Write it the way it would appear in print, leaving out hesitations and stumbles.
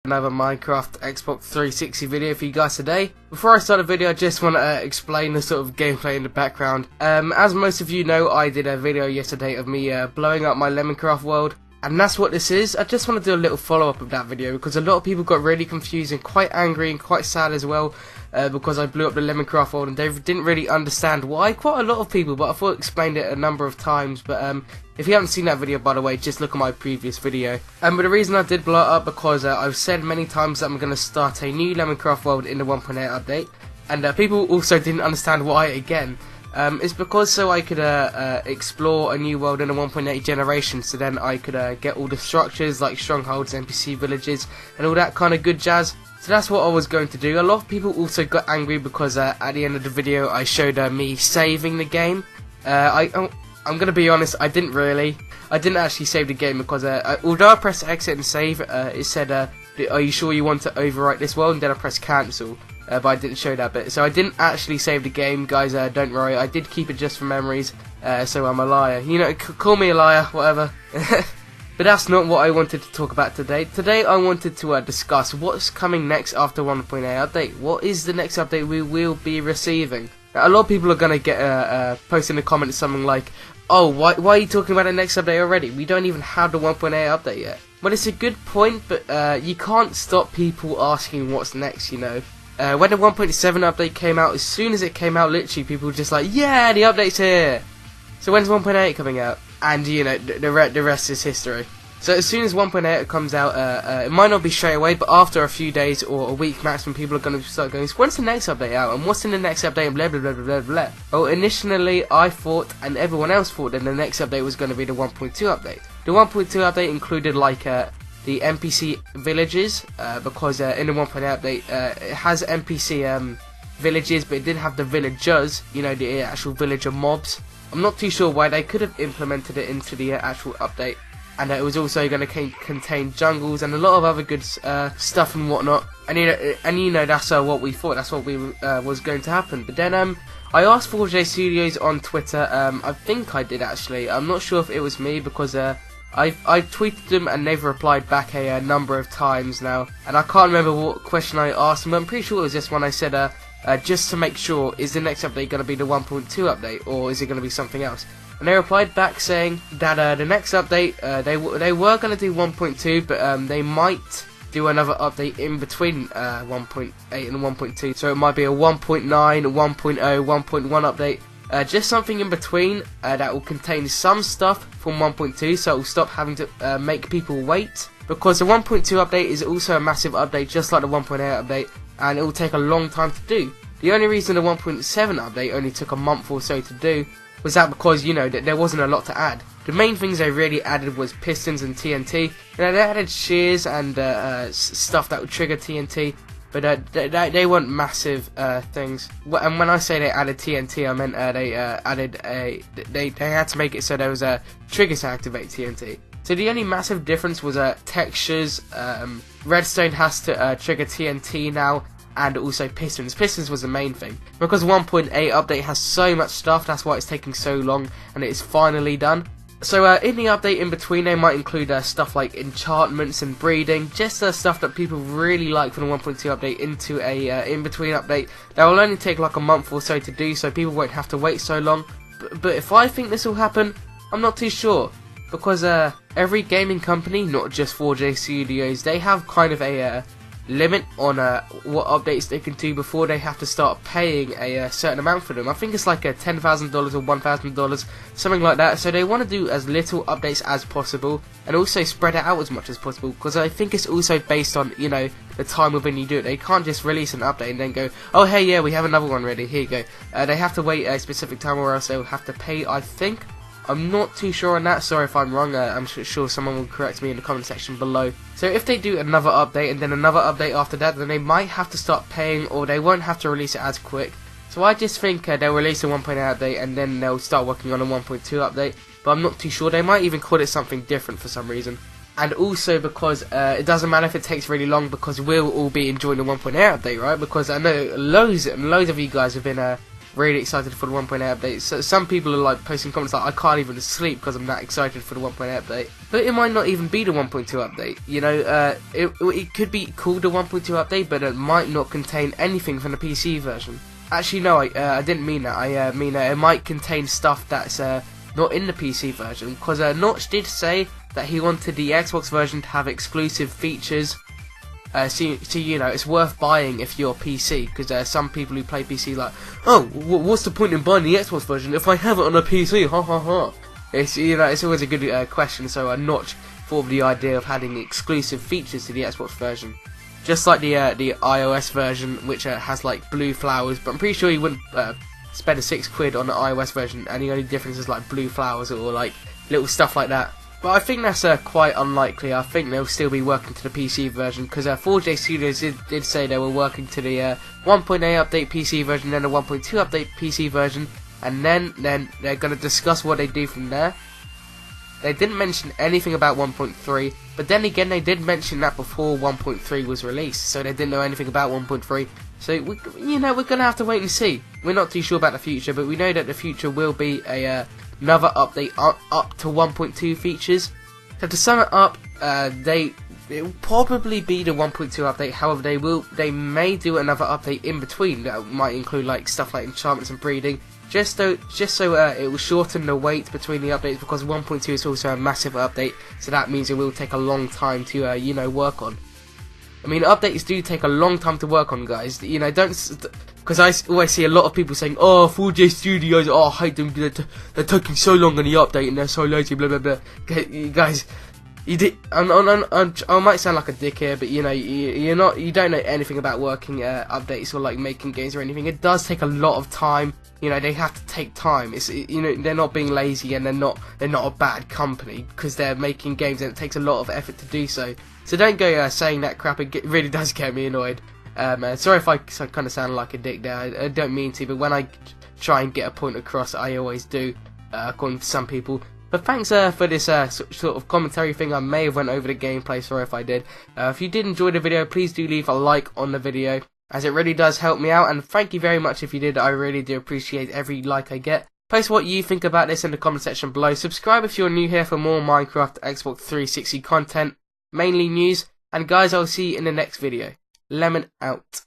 Another Minecraft Xbox 360 video for you guys today. Before I start the video, I just want to explain the sort of gameplay in the background. As most of you know, I did a video yesterday of me blowing up my Lemoncraft world, and that's what this is. I just want to do a little follow-up of that video because a lot of people got really confused and quite angry and quite sad as well because I blew up the Lemoncraft world and they didn't really understand why. Quite a lot of people, but I thought I explained it a number of times. But if you haven't seen that video, by the way, just look at my previous video. But the reason I did blow it up because I've said many times that I'm going to start a new Lemoncraft world in the 1.8 update, and people also didn't understand why again. It's because so I could explore a new world in the 1.8 generation, so then I could get all the structures like strongholds, NPC villages, and all that kind of good jazz. So that's what I was going to do. A lot of people also got angry because at the end of the video I showed me saving the game. I'm going to be honest, I didn't actually save the game because although I pressed exit and save, it said, are you sure you want to overwrite this world? And then I pressed cancel. But I didn't show that bit, so I didn't actually save the game, guys. Don't worry, I did keep it just for memories. So I'm a liar, you know. Call me a liar, whatever. But that's not what I wanted to talk about today. Today I wanted to discuss what's coming next after 1.8 update. What is the next update we will be receiving? Now, a lot of people are gonna get post in the comments something like, "Oh, why are you talking about the next update already? We don't even have the 1.8 update yet." Well, it's a good point, but you can't stop people asking what's next, you know. When the 1.7 update came out, as soon as it came out, literally people were just like, yeah, the update's here. So when's 1.8 coming out? And you know, the rest is history. So as soon as 1.8 comes out, it might not be straight away, but after a few days or a week maximum, people are going to start going, so when's the next update out? And what's in the next update? And blah blah blah blah blah. Well, initially I thought, and everyone else thought, that the next update was going to be the 1.2 update. The 1.2 update included like the NPC villages, because in the 1.8 update it has NPC villages, but it didn't have the villagers, you know, the actual villager mobs. I'm not too sure why. They could have implemented it into the actual update, and it was also going to contain jungles and a lot of other good stuff and whatnot. And you know that's what we thought. That's what we was going to happen. But then I asked 4J Studios on Twitter. I think I did actually. I'm not sure if it was me because I tweeted them and they've replied back a number of times now, and I can't remember what question I asked them, but I'm pretty sure it was just when I said, just to make sure, is the next update going to be the 1.2 update, or is it going to be something else? And they replied back saying that the next update, they were going to do 1.2, but they might do another update in between 1.8 and 1.2, so it might be a 1.9, 1.0, 1.1 update. Just something in between that will contain some stuff from 1.2, so it will stop having to make people wait, because the 1.2 update is also a massive update just like the 1.8 update, and it will take a long time to do. The only reason the 1.7 update only took a month or so to do was that because, you know, that there wasn't a lot to add. The main things they really added was pistons and TNT. You know, they added shears and stuff that would trigger TNT, but they weren't massive things. And when I say they added TNT, I meant they had to make it so there was a trigger to activate TNT. So the only massive difference was textures. Redstone has to trigger TNT now, and also pistons. Pistons was the main thing. Because 1.8 update has so much stuff, that's why it's taking so long, and it is finally done. So in the update in between, they might include stuff like enchantments and breeding, just stuff that people really like from the 1.2 update into a in-between update that will only take like a month or so to do, so people won't have to wait so long. But if I think this will happen, I'm not too sure, because every gaming company, not just 4J Studios, they have kind of a limit on what updates they can do before they have to start paying a certain amount for them. I think it's like $10,000 or $1,000, something like that. So they want to do as little updates as possible and also spread it out as much as possible, because I think it's also based on, you know, the time within you do it. They can't just release an update and then go, oh hey, yeah, we have another one ready, here you go. They have to wait a specific time or else they'll have to pay, I think. I'm not too sure on that, sorry if I'm wrong. I'm sure someone will correct me in the comment section below. So if they do another update and then another update after that, then they might have to start paying, or they won't have to release it as quick. So I just think they'll release a 1.8 update and then they'll start working on a 1.2 update, but I'm not too sure. They might even call it something different for some reason. And also because it doesn't matter if it takes really long, because we'll all be enjoying the 1.8 update, right? Because I know loads and loads of you guys have been really excited for the 1.8 update. So some people are like posting comments like, I can't even sleep because I'm that excited for the 1.8 update. But it might not even be the 1.2 update. You know, it could be called the 1.2 update, but it might not contain anything from the PC version. Actually, no, I didn't mean that. I mean it might contain stuff that's not in the PC version, because Notch did say that he wanted the Xbox version to have exclusive features. So you know, it's worth buying if you're PC, because some people who play PC like, oh, what's the point in buying the Xbox version if I have it on a PC? Ha ha ha. It's, you know, it's always a good question. So Notch thought of the idea of having exclusive features to the Xbox version, just like the iOS version, which has like blue flowers. But I'm pretty sure you wouldn't spend £6 on the iOS version, and the only difference is like blue flowers or like little stuff like that. But I think that's quite unlikely. I think they'll still be working to the PC version, because 4J Studios did say they were working to the 1.8 update PC version, then the 1.2 update PC version, and then they're going to discuss what they do from there. They didn't mention anything about 1.3, but then again they did mention that before 1.3 was released, so they didn't know anything about 1.3. So you know, we're going to have to wait and see. We're not too sure about the future, but we know that the future will be another update up to 1.2 features. So to sum it up, it will probably be the 1.2 update. However, they may do another update in between that might include like stuff like enchantments and breeding, just so it will shorten the wait between the updates, because 1.2 is also a massive update, so that means it will take a long time to you know, work on. I mean, updates do take a long time to work on, guys. You know, because I always see a lot of people saying, oh, 4J Studios, oh, I hate them, they're taking so long on the update and they're so lazy, blah blah blah. Okay, guys, I might sound like a dick here, but you know, you don't know anything about working updates or like making games or anything. It does take a lot of time. You know, they have to take time. It's, you know, they're not being lazy, and they're not a bad company, because they're making games and it takes a lot of effort to do so. So don't go saying that crap. It really does get me annoyed. Sorry if I kind of sound like a dick there. I don't mean to, but when I try and get a point across, I always do, according to some people. But thanks for this sort of commentary thing. I may have went over the gameplay, sorry if I did. If you did enjoy the video, please do leave a like on the video, as it really does help me out, and thank you very much if you did. I really do appreciate every like I get. Post what you think about this in the comment section below. Subscribe if you're new here for more Minecraft Xbox 360 content, mainly news, and guys, I'll see you in the next video. Lemon out.